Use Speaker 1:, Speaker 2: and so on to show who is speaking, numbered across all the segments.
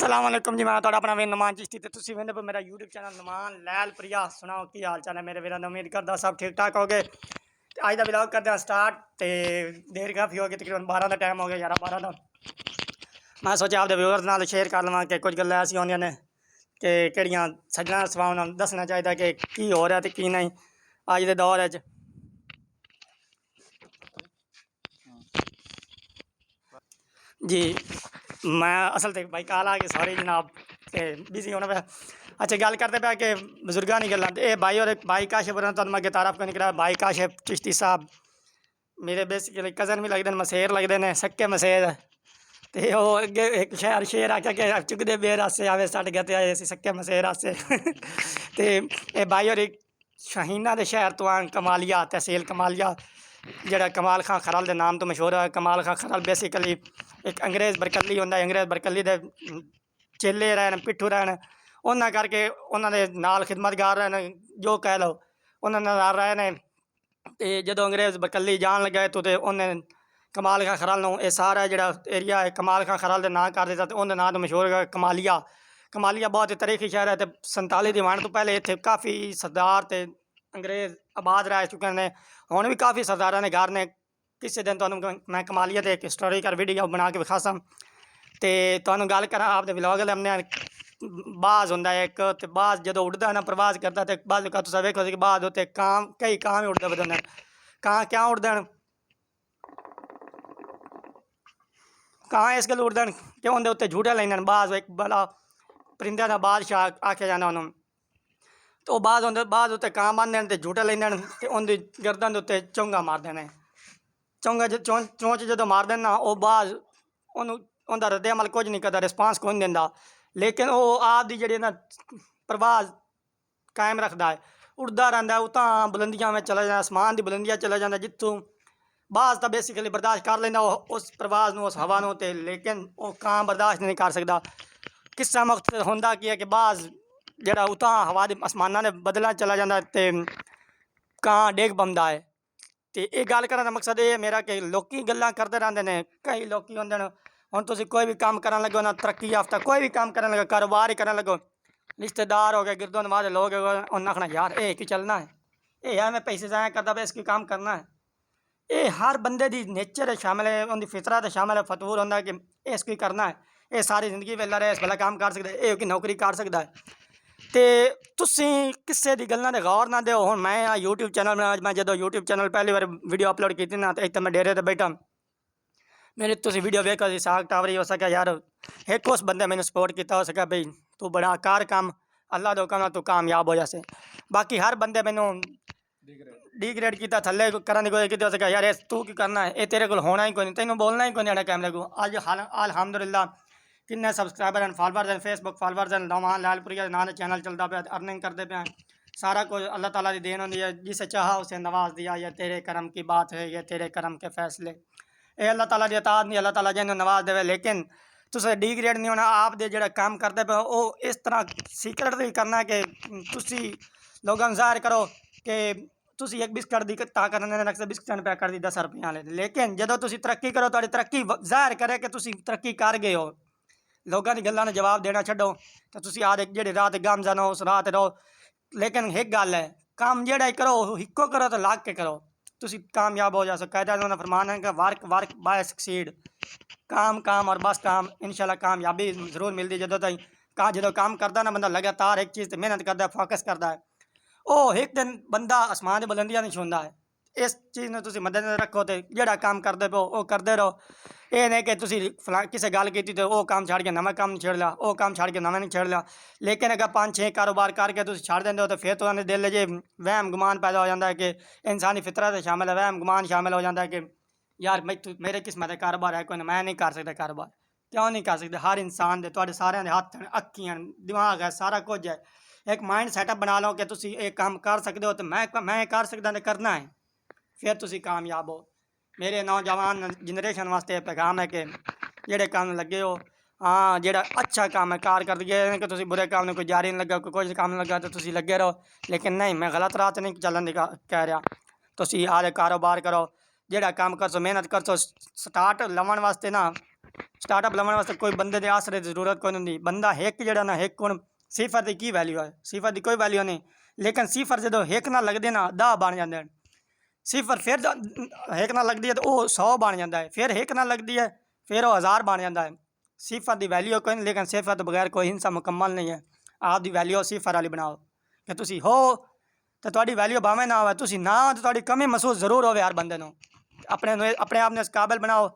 Speaker 1: अस्सलाम वालेकुम जी, मैं तुहाडा अपना वीर नुमान चिश्ती ते तुसीं वेंदे पे मेरा यूट्यूब चैनल नुमान लैल प्रिया। सुनाओ की हाल चाल है मेरे वीरां, उम्मीद करदा सब ठीक ठाक हो गए। अज दा व्लॉग करदे स्टार्ट ते देर काफ़ी हो गई, तकरीबन 12 का टाइम हो गया, 11-12 का। मैं सोचा आपदे व्यूअर्स नाल शेयर कर लवां कि कुछ गल्लां ऐसियां होंदियां ने कि किहड़ियां सज्जना सभाव दसना चाहिदा कि की हो रहा ते की नहीं अज दे दौर च। जी मैं असल ते भाई कॉल आ गई, सॉरी जनाब, बिजी होना पे। अच्छा गल करते पे कि बजुर्गों की गल्लां, ये भाई और भाई काशिफ होरें तुहानूं मैं अगे तारफ नहीं कराया। भाई काशिफ चिश्ती साहब मेरे बेसिकली कज़न भी लगते हैं, मसेर लगते हैं, सक्के मसेर। तो वो अगे एक शहर शेर आख्या कि चुगदे बेर आसे आवे सट गए ते आए सक्के मसेर आसे। तो ये भाई और शाहीना के शहर तो आन कमालिया, तहसील कमालिया, ਜਿਹੜਾ कमाल खां खरल के नाम तो मशहूर है। कमाल खां खरल बेसिकली एक अंग्रेज़ बरकली होंदा है, अंग्रेज़ बरकली दे चेले रहन, पिट्ठू रहन, उन्होंने करके उन्होंने नाल खिदमतगार रहन, जो कह लो उन्होंने नाल रहे ने। तो जो अंग्रेज़ बरकली जान लगे तो उन्हें कमाल खां खरल नूं, ये सारा जो एरिया है कमाल खां खरल के नाम कर दिता। तो उन्हें नाम तो मशहूर है कमालिया। कमालिया बहुत ही तारीखी शहर है। तो 47 की वंड तो पहले इतने काफ़ी सरदार ते अंग्रेज़ आबाद रह चुके हैं। हुण भी काफ़ी सरदारां ने घर ने। किसी दिन तुहानूं मैं कमालिया ते एक हिस्टोरिकल वीडियो बना के विखासा। तो तुहानूं गल करां आपदे व्लॉग लमने बाज हुंदा है एक, तो बाज जदों उड़दा ना प्रवास करदा तो बाज का तुसीं वेखो कि बाज उत्ते कां कई कां भी उड़दे बदे ने। कां क्यों उड़दे न? कां इस गल्ल उड़दे न कि उंदे उत्ते झूटे लैंदे न। बाज एक बड़ा परिंदे दा बादशाह आख्या जांदा उन्होंने। तो बाज होंदे, बाज उत्ते कां बनदे न ते झूटे लैंदे न ते उंदी गर्दन दे उत्ते चोंगा मारदे ने। चोंगा चोंच जदों मारदे ना वो बाज उन्होंने उनका रद्द अमल कुछ नहीं करता, रिस्पांस कोई नहीं दिंदा, लेकिन वो आप दी जिहड़ी ना प्रवास कायम रखता है, उड़ता रहता है। उतां बुलंदियां में चला जाता, आसमान की बुलंदियां चला जाता, जितों बाज तो बेसिकली बर्दाश्त कर लेंदा उस प्रवास नूं, उस हवा नूं, ते लेकिन वो कां बर्दाश्त नहीं कर सकता। किस्सा मुख्त होंदा की है कि बाज जिहड़ा उतां हवा दे आसमानां दे बदलां चला जाता ते कां डिग पौंदा है। तो ये गल करने का मकसद ये है मेरा कि लोग गल्लां करते रहते हैं। कई लोग होंदे न, हुण तुसीं कोई भी काम करन लगो ना, तरक्की याफ्ता कोई भी काम करन लगो, कारोबार ही करन लगो, रिश्तेदार हो गए, गिरदो नवाज लोग उन्हें आखना यार ये की चलना है, ये यार मैं पैसे ज़ाया करता पे इसकी काम करना है। ये हर बंदे दी नेचर शामिल है, उनकी फितरत शामिल है, फतूर होंदा है कि इसकी करना है, ये सारी जिंदगी वेला रहे, इस वेला काम कर सकता है, ये की नौकरी कर सकता है। तो तुसीं किसी की गल्लां ते गौर ना दिओ। हुण मैं यूट्यूब चैनल बना, मैं जो यूट्यूब चैनल पहली बार वीडियो अपलोड की ना, तो इतने मैं डेरे ते बैठा, मेरी तुसीं वीडियो वेखो साग टावरी हो सके यार, एक उस बंदे मैंने सपोर्ट किया हो सके भाई तू बड़ा कार काम, अल्लाह दो काम तू कामयाब हो जासे। बाकी हर बंदे मैनू डिग्रेड किया, थले करने की कोशिश की हो सके यार तू की करना है, ये तेरे को होना ही कोई नहीं, तेनों बोलना ही कोई नहीं कैमरे को। अज अलहमदुलिल्लाह किन्ने सबसक्राइबर हैं, फॉलोवर्स हैं, फेसबुक फॉलोवर्स हैं, नुमान लालपुरिया नाम चैनल चलता पे, अर्निंग करते पे। सारा कुछ अल्लाह ताला की देन होंदी है, जिसे चाहा उसे नवाज दिया, या तेरे करम की बात है, या तेरे करम के फैसले, ये अल्लाह ताला की अताअत नहीं, अल्लाह ताला जिन्होंने नवाज देवे। लेकिन तुसें डिग्रेड नहीं होना, आप दे जेड़ा काम करते पे वो इस तरह सीक्रेटली करना है कि तुसी लोगों को ज़ाहिर करो कि तुसी एक बिस्कट की ताकत ने रख बिस्कट पैक कर दी 10 रुपये वाले, लेकिन जो तुसी तरक्की करो तो तरक्की ज़ाहिर करे कि तुसी तरक्की कर गए हो। लोगों की गल्लां ने जवाब देना छड्डो तो तुसी आदे जेहड़ी रात गामजन हो उस रात रहो। लेकिन एक गल है, काम जेड़ा करो हिक्को करो तो लाग के करो, तुसी कामयाब हो जा सको। कहता है फरमान है कि वर्क वर्क बाय सक्सीड, काम काम और बस काम, इंशाल्लाह कामयाबी जरूर मिलती। जो तई जो काम करता ना बंदा लगातार एक चीज़ मेहनत करता है, फोकस करता है, वो एक दिन बंदा आसमान की बुलंदियां नहीं छूंदा है। इस चीज़ में तुसी मद्देनजर रखो तो जोड़ा काम करते पे वो करते रहो। ये नहीं कि तुसी किसी गल की तो वो काम छड़ के नवा काम छेड़ लिया, वो काम छड़ के नवा नहीं छेड़ लिया। लेकिन अगर 5-6 कारोबार करके तुम छड़ देंगे हो तो फिर तो दिल जे वहम गुमान पैदा हो जाता है कि इंसानी फितरत शामिल है, वहम गुमान शामिल हो जाता है कि यार मैं मेरे किस्मत का कारोबार है कोई ना, मैं नहीं कर सकता कारोबार। क्यों नहीं कर सकते? हर इंसान दे तुहाडे सारे हत्थ अक्खियां दिमाग है, सारा कुछ है। एक माइंड सैटअप बना लो कि तुसी एक काम कर सकते हो, तो मैं कर सकता तो करना है, फिर तुसी कामयाब हो। मेरे नौजवान जनरेशन वास्ते पैगाम है कि जेड़े काम लगे हो, हाँ जेड़ा अच्छा काम है कार कर दिए कि तुसी बुरे काम में कोई जारी नहीं लगा, कोई कुछ काम लगा तो तुसी लगे रहो। लेकिन नहीं, मैं गलत राह नहीं चलन दी कह रहा। तुसी आदे कारोबार करो, जेड़ा काम कर सो मेहनत कर सो। स्टार्ट लवन वास्ते ना स्टार्टअप लवन वास्ते कोई बंदे दे आसरे दी जरूरत कोई नहीं। बंदा एक जड़ा ना एक हुण सिफर की वैल्यू है, सिफर की कोई वैल्यू नहीं। लेकिन सिफर जो एक ना लगदे ना 10 बन जाते हैं। सिफर फिर एक ना लगती है तो वह 100 बन जाता है, फिर एक ना लगती है फिर वह 1000 बन जाता है। सिफर की वैल्यू कोई नहीं, लेकिन सिफर तो बगैर कोई हिंसा मुकम्मल नहीं है। आपकी वैल्यू सिफर वाली बनाओ कि तुसी हो तो तुहाडी वैल्यू भावें ना हो, तुसी ना हो तो तुहाडी कमी महसूस जरूर हो हर बंदे नूं। अपने आप ने इस काबिल बनाओ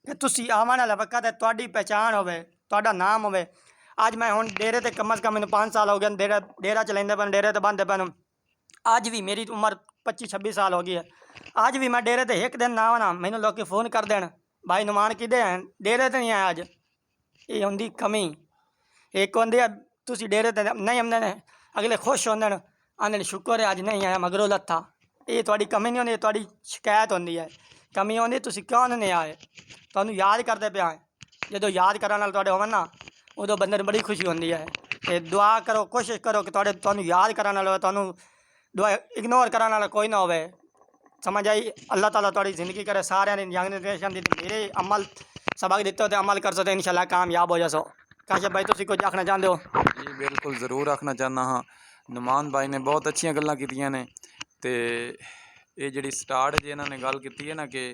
Speaker 1: कि तुसी आवन वाला वक्त है तुहाडी पहचान होवे, तुहाडा नाम होवे। अज मैं हुण डेरे ते कम अज़ कम मैनूं 5 साल हो गए डेरा चलाइंदे पैन, डेरे ते बंदे पैन। अज भी मेरी उम्र 25-26 साल हो गई है। अज भी मैं डेरे ते एक दिन ना आना मैनू लोग फोन कर देन, भाई नुमान किदे हैं, डेरे ते नहीं आया अज। ये होंदी कमी। एक होंदी तुसी डेरे ते नहीं आंदे ने, अगले खुश होंदे ने, आंदे ने शुक्र है अज नहीं आया मगरों लत्था। ये तुहाडी कमी नहीं होंदी, तुहाडी शिकायत होंदी है। कमी होंदी तुसी क्यों नहीं आए, तुहानूं याद करते पे आए। जो याद करने वाले तुहाडे होवन ना उदों बंदे नूं बड़ी खुशी होंदी है। ते दुआ करो, कोशिश करो कि तुहानूं याद करने वाला तुहानूं दुआ इग्नोर करने वाला कोई ना होवे। समझ आई। अल्लाह ताला तुहाडी ज़िंदगी करे सारे दी यंग जनरेशन दी। मेरे अमल सबक दिते तो अमल कर सो तो इंशाल्लाह कामयाब हो जासो। काशिफ भाई तुसीं कुछ आखना चाहते हो?
Speaker 2: जी बिल्कुल ज़रूर आखना चाहना हाँ। नुमान भाई ने बहुत अच्छियां गल्लां कीतियां ने। ते ये जिहड़ी स्टार्ट जे इन्हां ने गल कीती है ना कि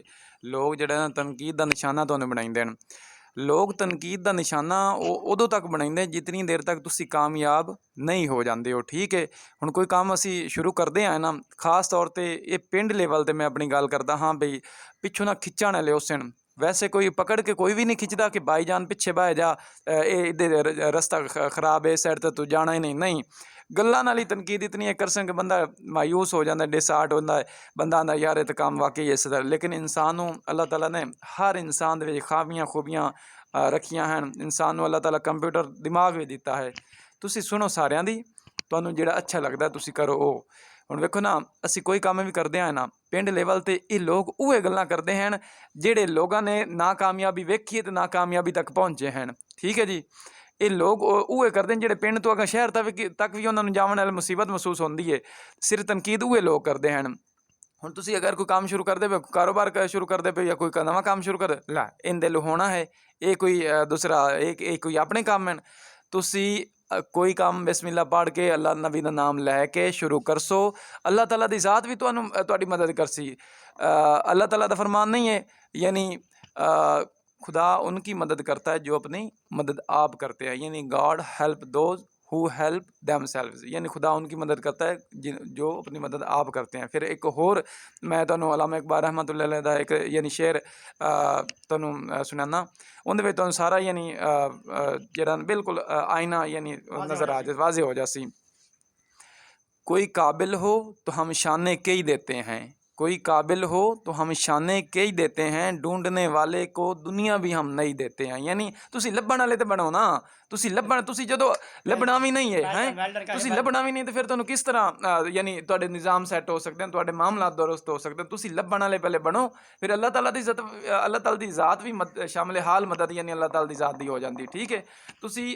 Speaker 2: लोग जिहड़ा ना तनकीद दा निशाना तुहानूं बनाइंदे न। लोग तनकीद दा निशाना उदों तक बनाइंदे जितनी देर तक तुसीं कामयाब नहीं हो जाते हो। ठीक है, हुण कोई काम असीं शुरू करदे आं ना, खास तौर ते ये पिंड लेवल ते मैं अपनी गल करदा हाँ बई पिछों ना खिच्चण वाले उस न। वैसे कोई पकड़ के कोई भी नहीं खिंचता कि भाईजान पिछे बह जा, इधर रस्ता खराब है, इस साइड तो तू जाना ही नहीं। गल्लां नाल ही तनकीद इतनी है कर कि बंदा मायूस हो जाता, डिसहार्ट होता है। बंदा आंदा यार ये तो काम वाकई इस तरह। लेकिन इंसान नूं अल्लाह ताला ने हर इंसान दे विच खामियां खूबियां रखियां हैं। इंसान नूं अल्लाह ताला कंप्यूटर दिमाग भी दिता है। तुसीं सुनो सारियां दी, तुहानूं जिहड़ा अच्छा लगदा तुसीं करो वो। हुण वेखो ना, असीं कोई काम भी करदे आं ना पिंड लेवल ते, ये लोग उहे गल्लां करदे हैं जिहड़े लोगां ने नाकामयाबी वेखी ते नाकामयाबी तक पहुँचे हैं। ठीक है जी, ये लोग उहे करदे ने जिहड़े पिंड तो अगर शहर तक भी उन्हां नूं जावन वाली मुसीबत महसूस होंदी है। सिर तनकीद उहे लोग करदे हैं। हुण तुसीं अगर कोई काम शुरू करदे पे, कारोबार शुरू करदे पे, या कोई नवां काम शुरू कर ला इहदे लई होना है, ये कोई दूसरा ये कोई अपने काम हैं। तुसीं कोई काम बिस्मिल्लाह पढ़ के अल्लाह नबी दा नाम लैके शुरू करसो, अल्लाह ताला दी ज़ात भी तुहानूं तुहाडी मदद करसी। अल्लाह ताला दा फरमान नहीं है यानी खुदा उनकी मदद करता है जो अपनी मदद आप करते हैं, यानी God help those who help themselves, यानी खुदा उनकी मदद करता है जो अपनी मदद आप करते हैं। फिर एक होर मैं तुहानूं अल्लामा इकबाल रहमतुल्लाह अलैह दा एक यानी शेर तुहानूं सुनाना। उहदे विच तुहानूं सारा यानी जिहड़ा बिल्कुल आईना यानी नज़र आ जाए, वाज़े हो जासी। कोई काबिल हो तो हम शाने कई देते हैं, कोई काबिल हो तो हम शाने कई देते हैं, ढूंढने वाले को दुनिया भी हम नहीं देते हैं। यानी तुसी लभण वाले तो बनो ना, तुसी लभण, तुसी जदों लभना भी नहीं है तुसी लभना भी नहीं तो फिर तुहानूं किस तरह यानी तुहाडे निज़ाम सैट हो सकते हैं, तुहाडे मामलात दुरुस्त हो सकते हैं। तुसी लभण वाले पहले बनो, फिर अल्लाह ताला दी अल्लाह ताला दी ज़ात भी शामिल हाल मदद यानी अल्लाह ताला दी ज़ात दी हो जाती। ठीक है, तुसी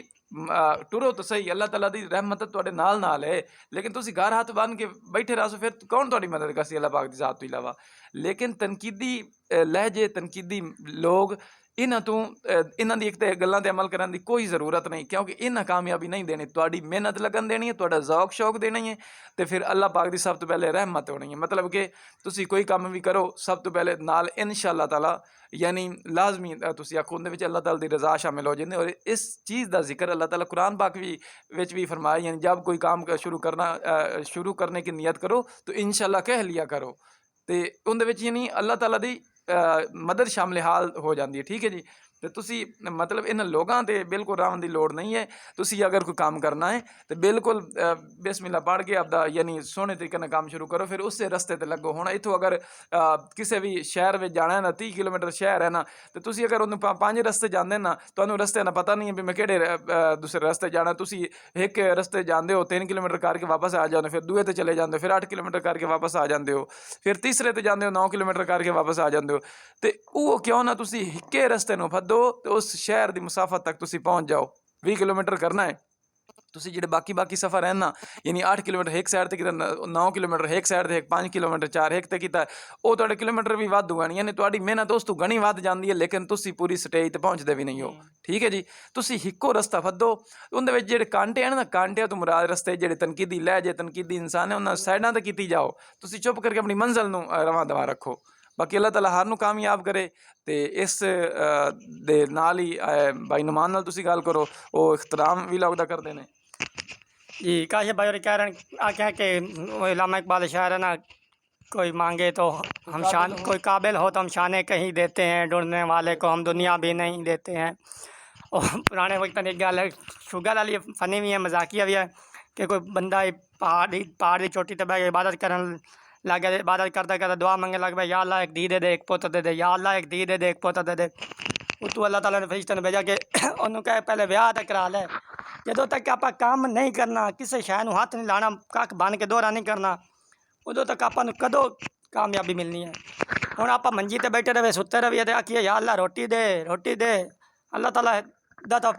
Speaker 2: टुरो तो सही, अल्लाह ताला दी रहमत तुहाडे नाल है, लेकिन तुसी घर हाथ बन के बैठे रहो फिर कौन तुहाडी मदद करसी अल्लाह पाक दी ज़ात तो इलावा। लेकिन तनकीदी लहजे, तनकीदी लोग, इन्हां तो इन्हां दी एक तो गल्लां ते अमल करन दी कोई ज़रूरत नहीं, क्योंकि इन्हां कामयाबी नहीं देनी। तुहाडी मेहनत लगन देनी है, तुहाडा ज़ौक शौक देना है, तो फिर अल्लाह पाक दी सब तो पहले रहमत होनी है। मतलब कि तुसी कोई काम भी करो सब तो पहले नाल इंशाअल्लाह ताला यानी लाजमी तुसी आखो उहदे विच अल्लाह ताला दी रज़ा शामिल हो जाती। और इस चीज़ का जिक्र अल्लाह ताला कुरान पाक भी फरमाया, यानी जब कोई काम शुरू करने की नियत करो तो इंशाअल्लाह कह लिया करो, तो उहदे विच यानी अल्लाह ताला दी मदद शामिल हाल हो जाती है। ठीक है जी, तो तुसी मतलब इन लोगों ते बिल्कुल रावन की लोड़ नहीं है। तुसी अगर कोई काम करना है तो बिल्कुल बिस्मिल्लाह पढ़ के आपदा यानी सोहने तरीके नाल काम शुरू करो, फिर उस रस्ते ते लगो। हुण इत्थों अगर किसी भी शहर में जाना है ना, 30 किलोमीटर शहर है ना, तो तुसी अगर उन्हें 5 रस्ते जाते ना, तुहानूं रस्ते का पता नहीं है भी मैं किहड़े दूसरे रस्ते जाना। तुसी एक रस्ते जाते हो 3 किलोमीटर करके वापस आ जाते हो, फिर दूए ते चले जाते हो, फिर 8 किलोमीटर करके वापस आ जाते हो, फिर तीसरे ते जाते हो 9 किलोमीटर करके वापस आ जाते हो। तो वो क्यों ना तुसी हिक्के रस्ते नूं फद्दो तो उस शहर की मुसाफत तक तुसी पहुँच जाओ। 20 किलोमीटर करना है ਤੁਸੀਂ ਜਿਹੜੇ ਬਾਕੀ ਸਫ਼ਰ ਹੈ ਨਾ ਯਾਨੀ 8 ਕਿਲੋਮੀਟਰ ਇੱਕ ਸਾਈਡ ਤੇ ਕੀਤਾ 9 ਕਿਲੋਮੀਟਰ ਇੱਕ ਸਾਈਡ ਤੇ 5 ਕਿਲੋਮੀਟਰ 4 ਇੱਕ ਤੇ ਕੀਤਾ ਉਹ ਤੁਹਾਡੇ ਕਿਲੋਮੀਟਰ ਵੀ ਵੱਧ ਹੋਣੀ ਯਾਨੀ ਤੁਹਾਡੀ ਮਿਹਨਤ ਉਸ ਤੋਂ ਗਣੀ ਵੱਧ ਜਾਂਦੀ ਹੈ ਲੇਕਿਨ ਤੁਸੀਂ ਪੂਰੀ ਸਟੇਜ ਤੇ ਪਹੁੰਚਦੇ ਵੀ ਨਹੀਂ ਹੋ ਠੀਕ ਹੈ ਜੀ। ਤੁਸੀਂ ਇੱਕੋ ਰਸਤਾ ਫੱਦੋ ਉਹਦੇ ਵਿੱਚ ਜਿਹੜੇ ਕਾਂਟੇ ਹਨ ਨਾ ਕਾਂਟਿਆਂ ਤੋਂ ਮੁਰਾਦ ਰਸਤੇ ਜਿਹੜੇ ਤਨਕੀਦੀ ਲਹਿਜੇ ਤਨਕੀਦੀ ਇਨਸਾਨ ਹੈ ਉਹਨਾਂ ਸਾਈਡਾਂ ਤੇ ਕੀਤੀ ਜਾਓ ਤੁਸੀਂ ਚੁੱਪ ਕਰਕੇ ਆਪਣੀ ਮੰਜ਼ਿਲ ਨੂੰ ਰਵਾਂ ਦਵਾ ਰੱਖੋ। ਬਾਕੀ ਅੱਲਾਹ ਤਾਲਾ ਹਰ ਨੂੰ ਕਾਮਯਾਬ करे ਤੇ ਇਸ ਦੇ ਨਾਲ ਹੀ भाई नुमान नाल तुसी गल करो वो इख्तराम भी लगदा करते हैं
Speaker 1: जी। काशिफ भाई और कह रहे हैं आख्या कि इलामा इकबाल शायर है ना कोई मांगे तो हम शान कोई काबिल हो तो हम शाने कहीं देते हैं ढूंढने वाले को हम दुनिया भी नहीं देते हैं। और पुराने वक्त में एक गल है शुगर वाली फनी भी है मजाकिया भी है कि कोई बंदा पहाड़ की चोटी ते बह के इबादत करन लग गया इबादत करता करता दुआ मंगे लग गया या अल्लाह एक धी दे एक पुत्र दे दे या अल्लाह एक धी दे एक पुत्र दे दे। उतू अल्लाह ताला ने फरिश्ते ने भेजा कि उन्होंने कहे पहले विआह तो करा ले ਜਦੋਂ तक आप काम नहीं करना किसी शय ਨੂੰ हथ नहीं लाना कख बन के दोहरा नहीं करना उदों तक ਆਪਾਂ ਨੂੰ ਕਦੋਂ कामयाबी मिलनी है। ਹੁਣ ਆਪਾਂ ਮੰਜੀ ਤੇ ਬੈਠੇ ਰਵੇ ਸੁੱਤੇ ਰਹੀਏ ਤੇ ਆਖੀਏ या अल्लाह रोटी दे अल्लाह ताला ਦਾ ਤਾਂ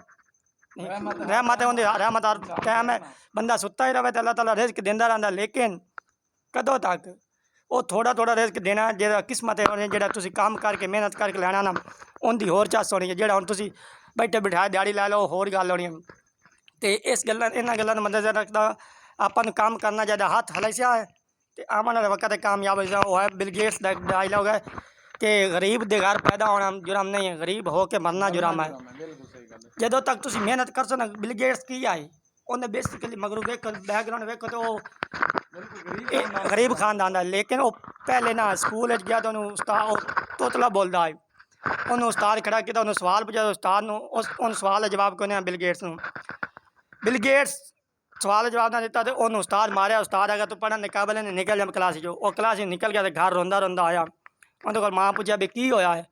Speaker 1: रहमत ਹੁੰਦੀ रहमत कायम है बंदा सुੱਤਾ ही रवे तो अल्लाह ताला रिज़्क देंदा रहंदा लेकिन कदों तक ਉਹ ਥੋੜਾ ਰਿਜ਼ਕ ਦੇਣਾ ਜਿਹੜਾ ਕਿਸਮਤ ਹੈ ਜਿਹੜਾ ਤੁਸੀਂ ਕੰਮ ਕਰਕੇ ਮਿਹਨਤ ਕਰਕੇ ਲੈਣਾ ਨਾ ਉਹਦੀ ਹੋਰ ਚਾਸ ਹੋਣੀ ਹੈ ਜਿਹੜਾ ਹੁਣ ਤੁਸੀਂ ਬੈਠੇ ਬਿਠਾਏ ਦਿਹਾੜੀ ਲੈ ਲਓ ਹੋਰ ਗੱਲ ਹੋਣੀ ਹੈ। ਤੇ ਇਸ ਗੱਲਾਂ ਇਹਨਾਂ ਗੱਲਾਂ ਨੂੰ ਮੱਦੇਨਜ਼ਰ ਰੱਖਦਾ ਆਪਾਂ ਨੂੰ ਕੰਮ ਕਰਨਾ ਚਾਹੀਦਾ ਹੱਥ ਹਲਾਈਆ ਹੈ ਤੇ ਆਉਣ ਵਾਲੇ ਵਕਤ ਕਾਮਯਾਬ ਹੋ ਜਾਣਾ। ਉਹ ਹੈ ਬਿਲ ਗੇਟਸ ਦਾ ਡਾਇਲੌਗ ਹੈ ਕਿ ਗਰੀਬ ਦੇ ਘਰ ਪੈਦਾ ਹੋਣਾ ਜੁਰਮ ਨਹੀਂ ਹੈ ਗਰੀਬ ਹੋ ਕੇ ਮਰਨਾ ਜੁਰਮ ਹੈ। ਜਦੋਂ ਤੱਕ ਤੁਸੀਂ ਮਿਹਨਤ ਕਰ ਸੋ ਨਾ ਬਿਲ ਗੇਟਸ ਕੀ ਆਏ ਉਹਨੇ ਬੇਸਿਕਲੀ ਮਗਰੂ ਵੇਖੋ ਬੈਕਗਰਾਉਂਡ ਵੇਖੋ ਤੇ ਉਹ गरीब खानदान है लेकिन वो पहले ना स्कूल गया तो उस्ताद तोतला बोलता है उन्होंने उस्ताद खड़ा किया उन्होंने सवाल पूछा उस्ताद उन सवाल का जवाब कोई नहीं बिल गेट्स सवाल का जवाब ना दिता तो उन्होंने उस्ताद मारिया उस्ताद अगर तू पढ़ने के काबिल नहीं निकल जा क्लास जो वो क्लास निकल गया तो घर रोंदा आया उन्होंने को माँ पूछा भी की होया है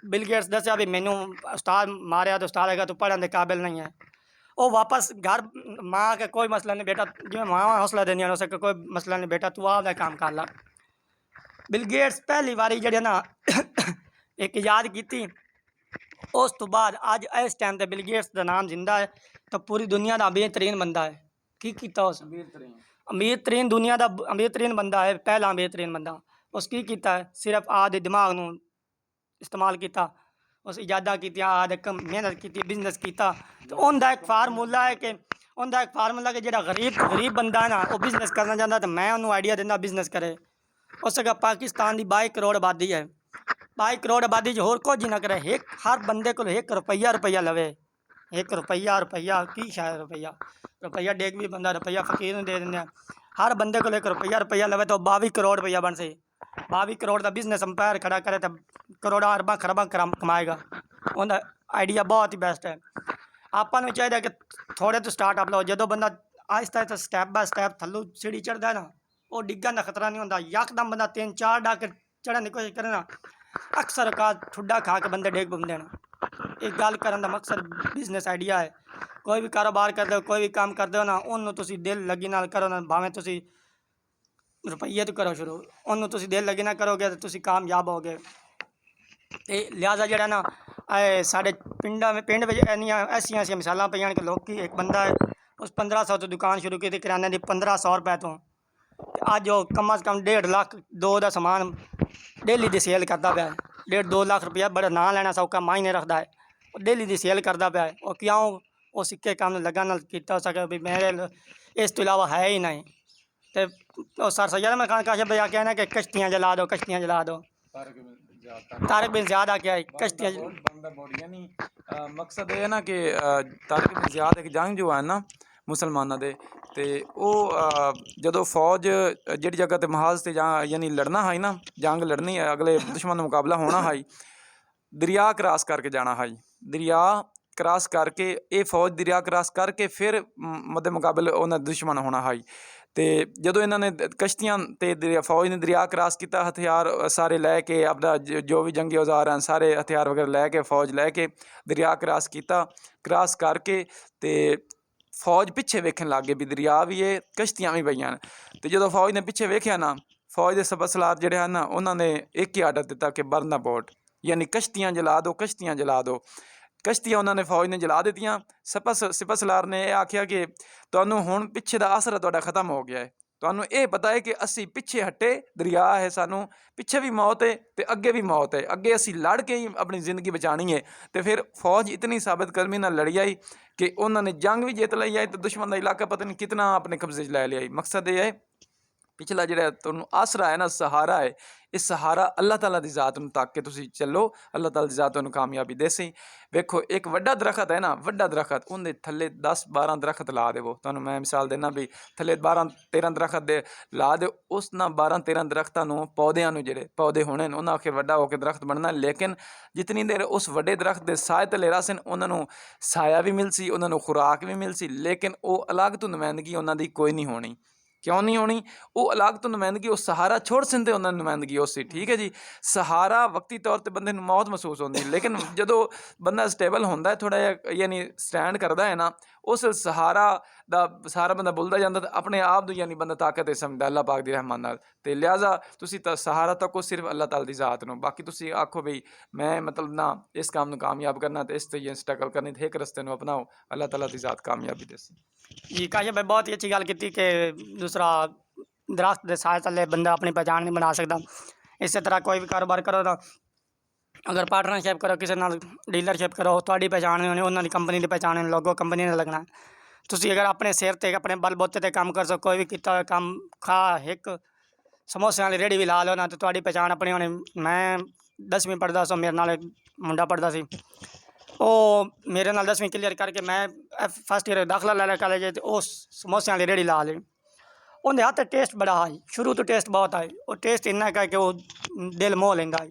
Speaker 1: बिल गेट्स दसिया भी मैनू उस्ताद मारिया तो उस्ताद अगर तू पढ़ने के काबिल नहीं है। वो वापस घर माँ के कोई मसला नहीं बेटा जिमें माँ हौसला देनी हो सके कोई मसला नहीं बेटा तू आपका काम कर ला। बिल गेट्स पहली बारी जी ना एक याद की उस तो बाद अज इस टाइम पर बिल गेट्स का नाम जिंदा है तो पूरी दुनिया का अमीर तरीन बंदा है की किया उस अमीर तरीन दुनिया का अमीर तरीन बंदा है पहला अमीर तरीन बंदा उस की किया है सिर्फ आदि दिमाग नूं इस्तेमाल किया उस इजादा की आदि मेहनत की बिजनेस किया तो उनका एक फार्मूला है कि उनका एक फार्मूला कि जो गरीब बंदा है ना वो बिजनेस करना चाहता तो मैं उन्होंने आइडिया देना बिजनेस करे। उस जगह पाकिस्तान की 22 करोड़ आबादी है 22 करोड़ आबादी होर कुछ ना करे एक हर बंदे को एक रुपया लवे एक रुपया की शायद रुपया डेग भी बंदा रुपया फकीर दे दें हर बंदे को एक रुपया लवे तो 22 करोड़ रुपया बन से 22 करोड़ का बिजनेस अंपायर खड़ा करे तो करोड़ा अरबा खरबा कमाएगा। उनका आइडिया बहुत ही बेस्ट है। ਆਪਾਂ ਨੂੰ ਚਾਹੀਦਾ ਕਿ ਥੋੜੇ ਤੋਂ ਸਟਾਰਟ ਅਪ ਲਓ ਜਦੋਂ ਬੰਦਾ ਆਹਿਸਤਾ ਆਹਿਸਤਾ ਸਟੈਪ ਬਾय ਸਟੈਪ ਥੱਲੋਂ ਸੀੜੀ ਚੜ੍ਹਦਾ ਨਾ ਉਹ ਡਿੱਗਣ ਦਾ ਖਤਰਾ ਨਹੀਂ ਹੁੰਦਾ। ਯਕਦਮ ਬੰਦਾ 3-4 ਡਾਕ ਚੜ੍ਹਨ ਦੀ ਕੋਸ਼ਿਸ਼ ਕਰੇ ਨਾ ਅਕਸਰ ਔਕਾਤ ਠੁੱਡਾ ਖਾ ਕੇ ਬੰਦੇ ਡਿੱਗ ਪੈਂਦੇ ਨੇ। ਇਹ ਗੱਲ ਕਰਨ ਦਾ ਮਕਸਦ ਬਿਜ਼ਨਸ ਆਈਡੀਆ ਹੈ। ਕੋਈ ਵੀ ਕਾਰੋਬਾਰ ਕਰਦੇ ਹੋ ਕੋਈ ਵੀ ਕੰਮ ਕਰਦੇ ਹੋ ਨਾ ਉਹਨੂੰ ਤੁਸੀਂ ਦਿਲ ਲੱਗੀ ਨਾਲ ਕਰੋ ਨਾ ਭਾਵੇਂ ਤੁਸੀਂ ਰੁਪਈਏ ਤੋਂ ਕਰੋ ਸ਼ੁਰੂ ਉਹਨੂੰ ਤੁਸੀਂ ਦਿਲ ਲੱਗੀ ਨਾਲ ਕਰੋਗੇ ਤਾਂ ਤੁਸੀਂ ਕਾਮਯਾਬ ਹੋਗੇ। ਤੇ ਲਿਹਾਜ਼ਾ ਜਿਹੜਾ ਨਾ साढ़े पिंड में ऐसिया मिसाल पे कि लोग एक बंदा है उस 1500 तो दुकान शुरू की थी किराने की 1500 रुपए तो अज वो कम अज़ कम 1.5 लाख 2 का समान डेली की सेल करता पाया 1.5-2 लाख रुपया बड़ा ना लेना सौखा मायने रखता है डेली की सेल करता पाया और क्यों वो सिक्के काम लगा ना किया हो सके भी मेरे इस तो इलावा है ही नहीं। तो सर सैयद अहमद खान काशिफ भैया कहना कि कश्तियाँ जला दो तारक बिन ज़ियाद क्या कश्तियाँ
Speaker 2: मकसद ये है ना कि तारक बिन ज़ियाद एक जंग जो है ना मुसलमानों के तो वो जो फौज जी जगह ते महाज से यानी लड़ना है ना जंग लड़नी है अगले दुश्मन मुकाबला होना है दरिया क्रॉस करके जाना है दरिया क्रॉस करके ये फौज दरिया क्रॉस करके फिर मद्दे मुकाबले उन्हें दुश्मन होना है। तो जो इन्होंने कश्तियाँ तो फौज ने दरिया क्रॉस किया हथियार सारे लैके अपना जो भी जंगी औजार हैं सारे हथियार वगैरह लैके फौज लैके दरिया क्रॉस किया क्रॉस करके तो फौज पिछे वेखन लग गए भी दरिया भी है कश्तियाँ भी पई हैं। तो जो फौज ने पिछे वेख्या ना फौज के सबसलार जोड़े हैं ना उन्होंने एक ही आर्डर दिता कि बर्न द बोट यानी कश्तियाँ जला दो ਕਸ਼ਤੀਆਂ ਉਹਨਾਂ ਨੇ ਫੌਜ ਨੇ ਜਲਾ ਦਿੱਤੀਆਂ। ਸਿਪਾਹ ਸਲਾਰ ਨੇ ਇਹ ਆਖਿਆ ਕਿ ਤੁਹਾਨੂੰ ਹੁਣ ਪਿੱਛੇ ਦਾ ਆਸਰਾ ਤੁਹਾਡਾ ਖਤਮ ਹੋ ਗਿਆ ਹੈ, ਤੁਹਾਨੂੰ ਇਹ ਪਤਾ ਹੈ ਕਿ ਅਸੀਂ ਪਿੱਛੇ ਹਟੇ ਦਰਿਆ ਹੈ, ਸਾਨੂੰ ਪਿੱਛੇ ਵੀ ਮੌਤ ਹੈ ਤੇ ਅੱਗੇ ਵੀ ਮੌਤ ਹੈ, ਅੱਗੇ ਅਸੀਂ ਲੜ ਕੇ ਹੀ ਆਪਣੀ ਜ਼ਿੰਦਗੀ ਬਚਾਣੀ ਹੈ। ਤੇ ਫਿਰ ਫੌਜ ਇਤਨੀ ਸਾਬਤ ਕਦਮੀ ਨਾਲ ਲੜੀ ਆਈ ਕਿ ਉਹਨਾਂ ਨੇ ਜੰਗ ਵੀ ਜਿੱਤ ਲਈ ਆਈ ਤੇ ਦੁਸ਼ਮਣ ਦਾ ਇਲਾਕਾ ਪਤਾ ਨਹੀਂ ਕਿਤਨਾ ਆਪਣੇ ਕਬਜ਼ੇ 'ਚ ਲੈ ਲਿਆ। ਮਕਸਦ ਇਹ ਹੈ ਪਿਛਲਾ ਜਿਹੜਾ ਤੁਹਾਨੂੰ ਆਸਰਾ ਹੈ ਨਾ, ਸਹਾਰਾ ਹੈ, ਇਹ ਸਹਾਰਾ ਅੱਲਾਹ ਤਾਲਾ ਦੀ ਜ਼ਾਤ ਨੂੰ ਤੱਕ ਕੇ ਤੁਸੀਂ ਚੱਲੋ, ਅੱਲਾਹ ਤਾਲਾ ਦੀ ਜ਼ਾਤ ਤੁਹਾਨੂੰ ਕਾਮਯਾਬੀ ਦੇਸੀ। ਵੇਖੋ ਇੱਕ ਵੱਡਾ ਦਰਖਤ ਹੈ ਨਾ, ਵੱਡਾ ਦਰਖਤ, ਉਹਦੇ ਥੱਲੇ 10-12 ਦਰਖਤ ਲਾ ਦੇਵੋ। ਤੁਹਾਨੂੰ ਮੈਂ ਮਿਸਾਲ ਦੇਣਾ ਵੀ ਥੱਲੇ 12-13 ਦਰਖਤ ਦੇ ਲਾ ਦਿਓ, ਉਸ ਨਾਲ 12-13 ਦਰਖਤਾਂ ਨੂੰ ਪੌਦਿਆਂ ਨੂੰ ਜਿਹੜੇ ਪੌਦੇ ਹੋਣੇ ਨੇ ਉਹਨਾਂ ਆਖਿਰ ਵੱਡਾ ਹੋ ਕੇ ਦਰਖਤ ਬਣਨਾ। ਲੇਕਿਨ ਜਿਤਨੀ ਦੇਰ ਉਸ ਵੱਡੇ ਦਰਖਤ ਦੇ ਸਾਏ ਥੱਲੇ ਰਹਿਣ ਉਹਨਾਂ ਨੂੰ ਸਾਇਆ ਵੀ ਮਿਲ ਸੀ, ਉਹਨਾਂ ਨੂੰ ਖੁਰਾਕ ਵੀ ਮਿਲ ਸੀ, ਲੇਕਿਨ ਉਹ ਅਲੱਗ ਤੋਂ ਨੁਮਾਇੰਦਗੀ ਉਹਨਾਂ ਦੀ ਕੋਈ ਨਹੀਂ ਹੋਣੀ। ਕਿਉਂ ਨਹੀਂ ਹੋਣੀ? ਉਹ ਅਲੱਗ ਤੋਂ ਨੁਮਾਇੰਦਗੀ, ਉਹ ਸਹਾਰਾ ਛੋੜ ਸਿੰਦੇ ਉਹਨਾਂ ਦੀ ਨੁਮਾਇੰਦਗੀ ਉਸ ਸੀ। ਠੀਕ ਹੈ ਜੀ, ਸਹਾਰਾ ਵਕਤੀ ਤੌਰ 'ਤੇ ਬੰਦੇ ਨੂੰ ਮੌਤ ਮਹਿਸੂਸ ਹੁੰਦੀ, ਲੇਕਿਨ ਜਦੋਂ ਬੰਦਾ ਸਟੇਬਲ ਹੁੰਦਾ ਹੈ, ਥੋੜ੍ਹਾ ਜਿਹਾ ਯਾਨੀ ਸਟੈਂਡ ਕਰਦਾ ਹੈ ਨਾ, ਉਸ ਸਹਾਰਾ ਦਾ ਸਾਰਾ ਬੰਦਾ ਭੁੱਲਦਾ ਜਾਂਦਾ ਤੇ ਆਪਣੇ ਆਪ ਨੂੰ ਯਾਨੀ ਬੰਦਾ ਤਾਕਤ ਸਮਝਦਾ ਅੱਲਾਹ ਪਾਕ ਦੀ ਰਹਿਮਤ ਨਾਲ। ਤੇ ਲਿਹਾਜ਼ਾ ਤੁਸੀਂ ਤਾਂ ਸਹਾਰਾ ਤੱਕੋ ਸਿਰਫ ਅੱਲਾਹ ਤਾਲਾ ਦੀ ਜ਼ਾਤ ਨੂੰ। ਬਾਕੀ ਤੁਸੀਂ ਆਖੋ ਬਈ ਮੈਂ ਮਤਲਬ ਨਾ ਇਸ ਕੰਮ ਨੂੰ ਕਾਮਯਾਬ ਕਰਨਾ ਤੇ ਇਸ ਤੇ ਸਟਰਗਲ ਕਰਨੀ ਤੇ ਇੱਕ ਰਸਤੇ ਨੂੰ ਅਪਣਾਓ, ਅੱਲਾਹ ਤਾਲਾ ਦੀ ਜ਼ਾਤ ਕਾਮਯਾਬੀ ਦੇਸੀ।
Speaker 1: जी काशिफ भाई बहुत ही अच्छी गल की कि दूसरा दरख्त के साए थले बंदा अपनी पहचान नहीं बना सकता। इस तरह कोई भी कारोबार करो तो अगर पार्टनरशिप करो, किसी नाल डीलरशिप करो, थोड़ी पहचान नहीं होनी, उन्होंने कंपनी की पहचान नहीं, लोगो कंपनी ने लगना। तुसी अगर अपने सिर ते अपने बलबोते ते काम कर सको, कोई भी किता हुआ काम खा एक समोसे वाली रेहड़ी भी ला लो ना तो थोड़ी पहचान अपनी होनी। मैं 10वीं पढ़दा सो, मेरे नाल एक मुंडा पढ़दा सी, ਉਹ ਮੇਰੇ ਨਾਲ 10ਵੀਂ ਕਲੀਅਰ ਕਰਕੇ ਮੈਂ ਫਸਟ ਈਅਰ ਦਾਖਲਾ ਲੈ ਲਿਆ ਕਾਲਜ 'ਚ। ਉਹ ਸਮੋਸਿਆਂ ਵਾਲੀ ਰੇਹੜੀ ਲਾ ਲਈ। ਉਹਦੇ ਹੱਥ ਟੇਸਟ ਬੜਾ ਹੈ, ਸ਼ੁਰੂ ਤੋਂ ਟੇਸਟ ਬਹੁਤ ਹੈ। ਉਹ ਟੇਸਟ ਇੰਨਾ ਕੁ ਹੈ ਕਿ ਉਹ ਦਿਲ ਮੋਹ ਲੈਂਦਾ ਹੈ।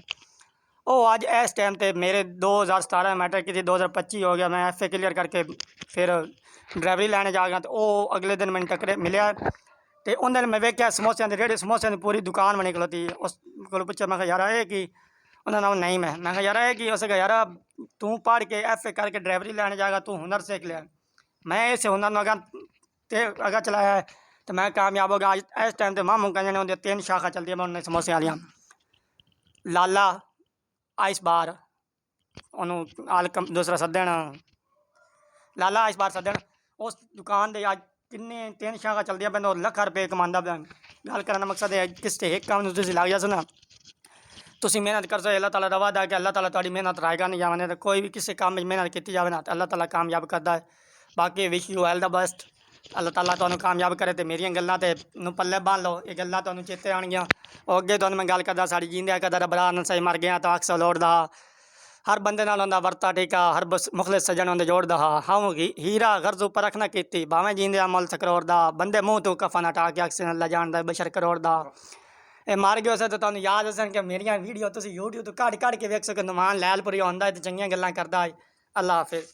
Speaker 1: ਉਹ ਅੱਜ ਇਸ ਟਾਈਮ 'ਤੇ ਮੇਰੇ 2017 ਮੈਟ੍ਰਿਕ ਕੀਤੀ, 2025 ਹੋ ਗਿਆ, ਮੈਂ FA ਕਲੀਅਰ ਕਰਕੇ ਫਿਰ ਡਰਾਈਵਰੀ ਲੈਣ ਜਾ ਗਿਆ। ਅਤੇ ਉਹ ਅਗਲੇ ਦਿਨ ਮੈਨੂੰ ਟੱਕਰੇ ਮਿਲਿਆ ਅਤੇ ਉਹਦੇ ਨਾਲ ਮੈਂ ਵੇਖਿਆ ਸਮੋਸਿਆਂ ਦੀ ਰੇਹੜੀ, ਸਮੋਸਿਆਂ ਦੀ ਪੂਰੀ ਦੁਕਾਨ ਬਣੀ ਖਲੋਤੀ। ਉਸ ਕੋਲ ਪੁੱਛਿਆ, ਮੈਂ ਕਿਹਾ ਯਾਰ ਇਹ ਕੀ? ਉਹਨਾਂ ਨਾਮ ਨਹੀਂ ਮੈਂ ਕਿਹਾ ਯਾਰ ਇਹ ਕੀ? ਉਸ ਕਿਹਾ ਯਾਰ ਤੂੰ ਪੜ੍ਹ ਕੇ FA ਕਰਕੇ ਡਰਾਈਵਰੀ ਲੈਣ ਜਾਏਗਾ, ਤੂੰ ਹੁਨਰ ਸਿੱਖ ਲਿਆ। ਮੈਂ ਇਸ ਹੁਨਰ ਨੂੰ ਅਗਾ ਚਲਾਇਆ ਅਤੇ ਮੈਂ ਕਾਮਯਾਬ ਹੋ ਗਿਆ। ਅੱਜ ਇਸ ਟਾਈਮ 'ਤੇ ਮਾਮੂ ਕਹਿੰਦੇ ਨੇ ਉਹਦੀਆਂ 3 ਸ਼ਾਖਾ ਚੱਲਦੀਆਂ ਮੈਂ ਉਹਨਾਂ ਸਮੋਸਿਆਂ ਵਾਲੀਆਂ। ਲਾਲਾ ਆਈਸ ਬਾਰ, ਉਹਨੂੰ ਦੂਸਰਾ ਸੱਦਣ ਲਾਲਾ ਆਈਸ ਬਾਰ ਸੱਦਣ। ਉਸ ਦੁਕਾਨ ਦੇ ਅੱਜ ਕਿੰਨੇ 3 ਸ਼ਾਖਾ ਚੱਲਦੀਆਂ ਪੈਂਦਾ, ਉਹ ਲੱਖਾਂ ਰੁਪਏ ਕਮਾਉਂਦਾ ਪਿਆ। ਗੱਲ ਕਰਨ ਦਾ ਮਕਸਦ ਹੈ ਕਿਸ ਤੇ ਇੱਕ ਕੰਮ ਨੂੰ ਤੁਸੀਂ ਲੱਗ ਜਾਸੋ ਨਾ, ਤੁਸੀਂ ਮਿਹਨਤ ਕਰ ਸੋ। ਅੱਲਾਹ ਤਾਲਾ ਦਾ ਵਾਅਦਾ ਕਿ ਅੱਲਾਹ ਤਾਲਾ ਤੁਹਾਡੀ ਮਿਹਨਤ ਰਾਏਗਾ ਨਹੀਂ ਜਾਵਣੇ। ਤਾਂ ਕੋਈ ਵੀ ਕਿਸੇ ਕੰਮ ਵਿੱਚ ਮਿਹਨਤ ਕੀਤੀ ਜਾਵੇ ਨਾ ਤਾਂ ਅੱਲਾਹ ਤਾਲਾ ਕਾਮਯਾਬ ਕਰਦਾ ਹੈ। ਬਾਕੀ wish you all the best. ਅੱਲਾਹ ਤਾਲਾ ਤੁਹਾਨੂੰ ਕਾਮਯਾਬ ਕਰੇ। ਅਤੇ ਮੇਰੀਆਂ ਗੱਲਾਂ ਤੇ ਨੂੰ ਪੱਲੇ ਬੰਨ ਲਓ, ਇਹ ਗੱਲਾਂ ਤੁਹਾਨੂੰ ਚੇਤੇ ਆਉਣਗੀਆਂ। ਉਹ ਅੱਗੇ ਤੁਹਾਨੂੰ ਮੈਂ ਗੱਲ ਕਰਦਾ, ਸਾਡੀ ਜੀਂਦਿਆਂ ਕਦਰ ਬਰਾ ਨਾ ਸਹੀ, ਮਰ ਗਿਆ ਤਾਂ ਅਕਸਰ ਲੋੜਦਾ। ਹਰ ਬੰਦੇ ਨਾਲ ਹੁੰਦਾ ਵਰਤਾ ਟੇਕਾ, ਹਰ ਮੁਖਲਿਸ ਸੱਜਣ ਹੁੰਦੇ ਜੋੜਦਾ। ਹਾਂ ਹੀਰਾ ਗਰਜ਼ ਉੱਪਰ ਰੱਖ ਨਾ ਕੀਤੀ, ਭਾਵੇਂ ਜੀਂਦਿਆਂ ਮੁੱਲ ਸਕਰੋੜ ਦਾ। ਬੰਦੇ ਮੂੰਹ ਤੋਂ ਕਫਨ ਹਟਾ ਕੇ ਅਕਸਰ ਅੱਲਾ ਜਾਣਦਾ ਬਸ਼ਰ ਕਰੋੜ ਦਾ। ਇਹ ਮਰ ਗਏ ਉਸੇ ਤਾਂ ਤੁਹਾਨੂੰ ਯਾਦ ਹਸਣ ਕਿ ਮੇਰੀਆਂ ਵੀਡੀਓ ਤੁਸੀਂ YouTube ਤੋਂ ਕੱਢ ਕੇ ਵੇਖ ਸਕੋ। ਨੁਮਾਨ ਲੈਲਪੁਰੀ ਆਉਂਦਾ ਹੈ ਅਤੇ ਚੰਗੀਆਂ ਗੱਲਾਂ ਕਰਦਾ ਹੈ। ਅੱਲਾ ਹਾਫਿਜ਼।